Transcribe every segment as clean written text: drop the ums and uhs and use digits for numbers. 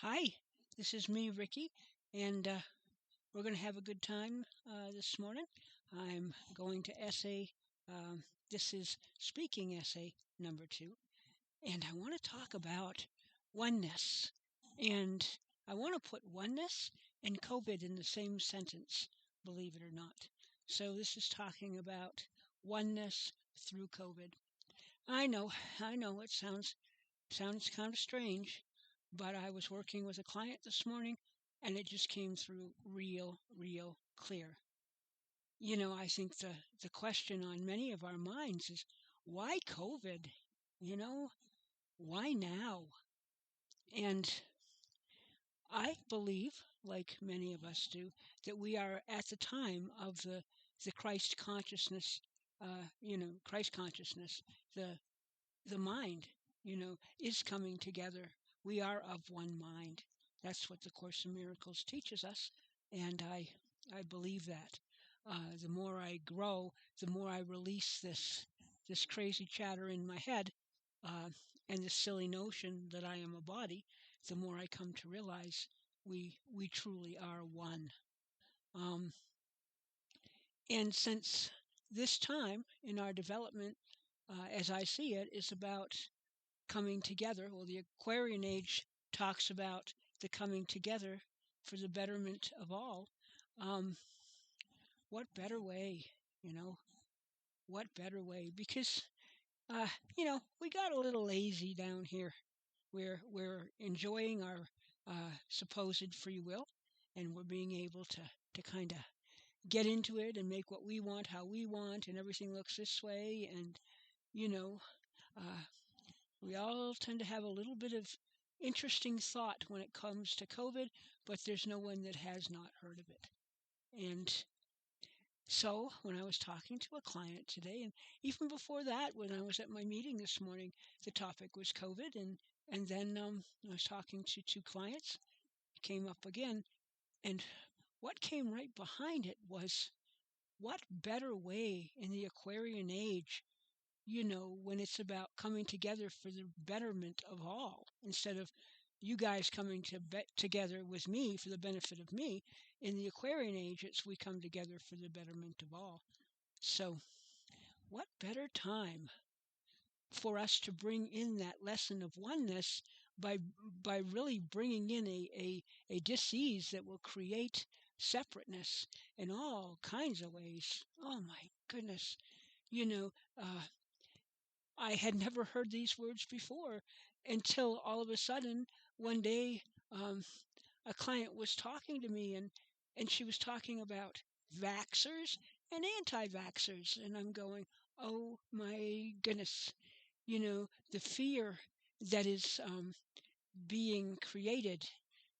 Hi, this is me, Ricky, and we're going to have a good time this morning. I'm going to essay. This is speaking essay number 2, and I want to talk about oneness. And I want to put oneness and COVID in the same sentence, believe it or not. So this is talking about oneness through COVID. I know, it sounds kind of strange, but I was working with a client this morning and it just came through real clear. I think the question on many of our minds is, why COVID? Why now? And I believe, like many of us do, that we are at the time of the Christ consciousness, Christ consciousness, the mind, is coming together. We are of one mind. That's what the Course in Miracles teaches us, and I believe that. The more I grow, the more I release this crazy chatter in my head, and this silly notion that I am a body, the more I come to realize we truly are one. And since this time in our development, as I see it, is about coming together. Well, the Aquarian age talks about the coming together for the betterment of all. What better way, What better way? Because, we got a little lazy down here. We're enjoying our supposed free will, and we're being able to kind of get into it and make what we want, how we want, and everything looks this way. And, uh, we all tend to have a little bit of interesting thought when it comes to COVID, but there's no one that has not heard of it. And so when I was talking to a client today, and even before that, when I was at my meeting this morning, the topic was COVID. And then I was talking to 2 clients, it came up again. And what came right behind it was, what better way in the Aquarian age, when it's about coming together for the betterment of all, instead of you guys coming together with me for the benefit of me. In the Aquarian age, it's we come together for the betterment of all. So what better time for us to bring in that lesson of oneness by really bringing in a disease that will create separateness in all kinds of ways. Oh my goodness. I had never heard these words before until all of a sudden one day, a client was talking to me, and she was talking about vaxxers and anti-vaxxers. And I'm going, oh my goodness, the fear that is being created.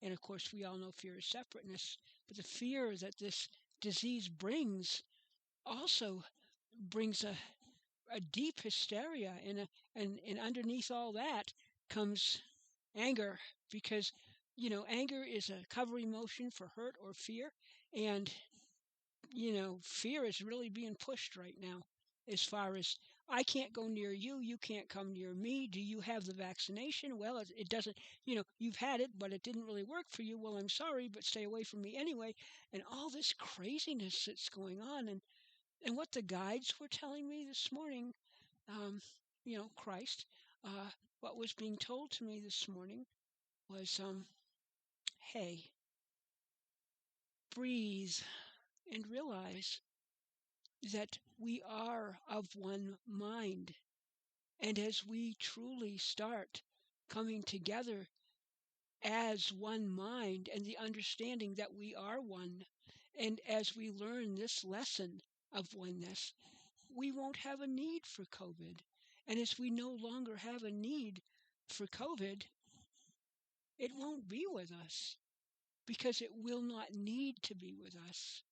And of course, we all know fear is separateness, but the fear that this disease brings also brings a deep hysteria, and underneath all that comes anger, because anger is a cover emotion for hurt or fear, and fear is really being pushed right now, as far as, I can't go near you, you can't come near me. Do you have the vaccination? Well, it doesn't, you've had it, but it didn't really work for you. Well, I'm sorry, but stay away from me anyway. And all this craziness that's going on. And what the guides were telling me this morning, Christ, what was being told to me this morning was, hey, breathe and realize that we are of one mind. And as we truly start coming together as one mind, and the understanding that we are one, and as we learn this lesson of oneness, we won't have a need for COVID. And as we no longer have a need for COVID, it won't be with us, because it will not need to be with us.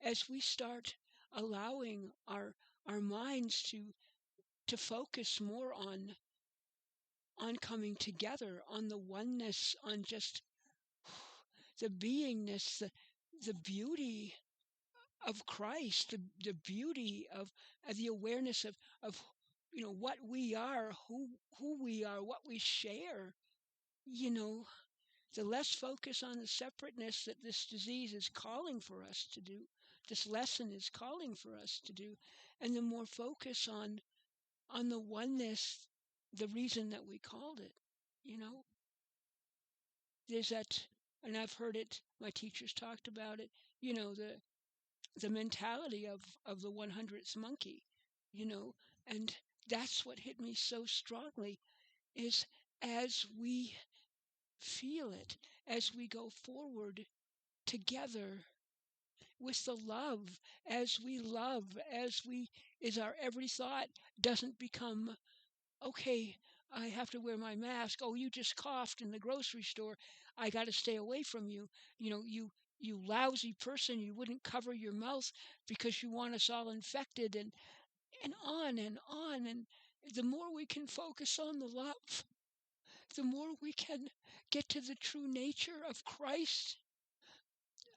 As we start allowing our minds to focus more on coming together, on the oneness, on just the beingness, the beauty of Christ, the beauty of the awareness of what we are, who we are, what we share, the less focus on the separateness that this disease is calling for us to do, this lesson is calling for us to do, and the more focus on the oneness, the reason that we called it. There's that, and I've heard it, my teachers talked about it, the mentality of the 100th monkey, and that's what hit me so strongly, is as we feel it, as we go forward together with the love, as we love, as our every thought doesn't become, okay, I have to wear my mask. Oh, you just coughed in the grocery store. I got to stay away from you. You lousy person, you wouldn't cover your mouth because you want us all infected, and on and on. And the more we can focus on the love, the more we can get to the true nature of Christ,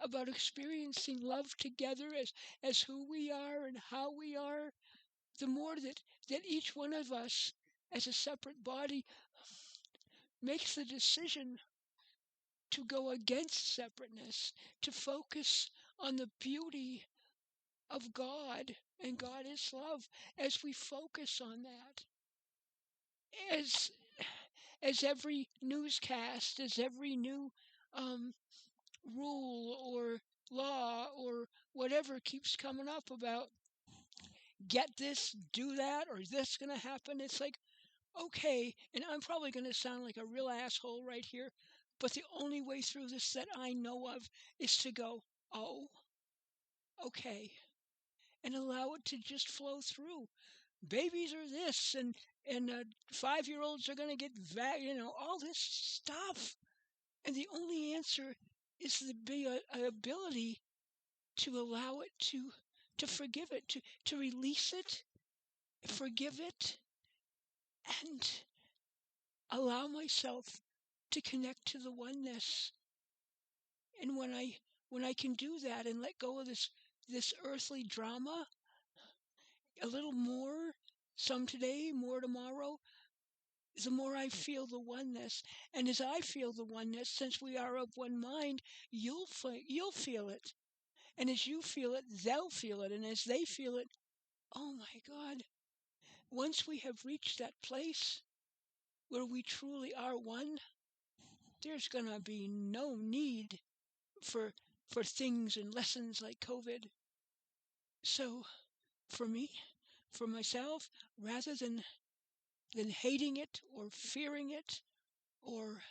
about experiencing love together as who we are and how we are, the more that each one of us as a separate body makes the decision to go against separateness, to focus on the beauty of God, and God is love. As we focus on that, as every newscast, as every new rule or law or whatever keeps coming up about get this, do that, or is this going to happen, it's like, okay, and I'm probably going to sound like a real asshole right here, but the only way through this that I know of is to go, oh, okay, and allow it to just flow through. Babies are this, and 5-year-olds are going to get all this stuff, and the only answer is the ability to allow it to forgive it, to release it, forgive it, and allow myself to connect to the oneness. And when I can do that and let go of this earthly drama, a little more, some today, more tomorrow, the more I feel the oneness. And as I feel the oneness, since we are of one mind, you'll feel it. And as you feel it, they'll feel it. And as they feel it, oh my God, once we have reached that place where we truly are one, there's going to be no need for things and lessons like COVID. So for me, for myself, rather than hating it or fearing it or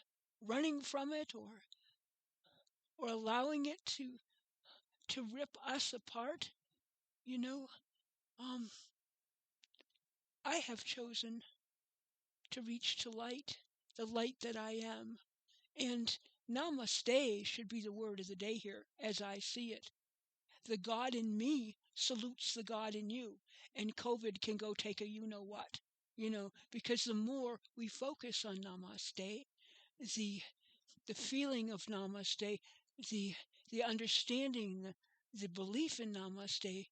running from it or allowing it to rip us apart, um, I have chosen to reach to light, the light that I am. And namaste should be the word of the day here, as I see it. The God in me salutes the God in you, and COVID can go take a you-know-what, because the more we focus on namaste, the feeling of namaste, the understanding, the belief in namaste,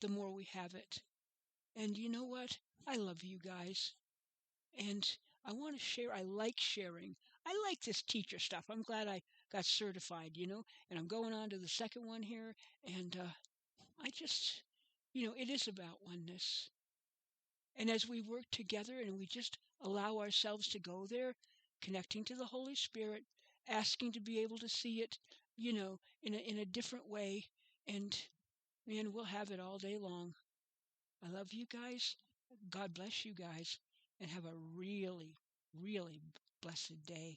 the more we have it. And you know what? I love you guys. And I want to share. I like sharing. I like this teacher stuff. I'm glad I got certified, and I'm going on to the second one here. And I just, it is about oneness. And as we work together and we just allow ourselves to go there, connecting to the Holy Spirit, asking to be able to see it, in a different way, and man, we'll have it all day long. I love you guys. God bless you guys, and have a really, really blessed day.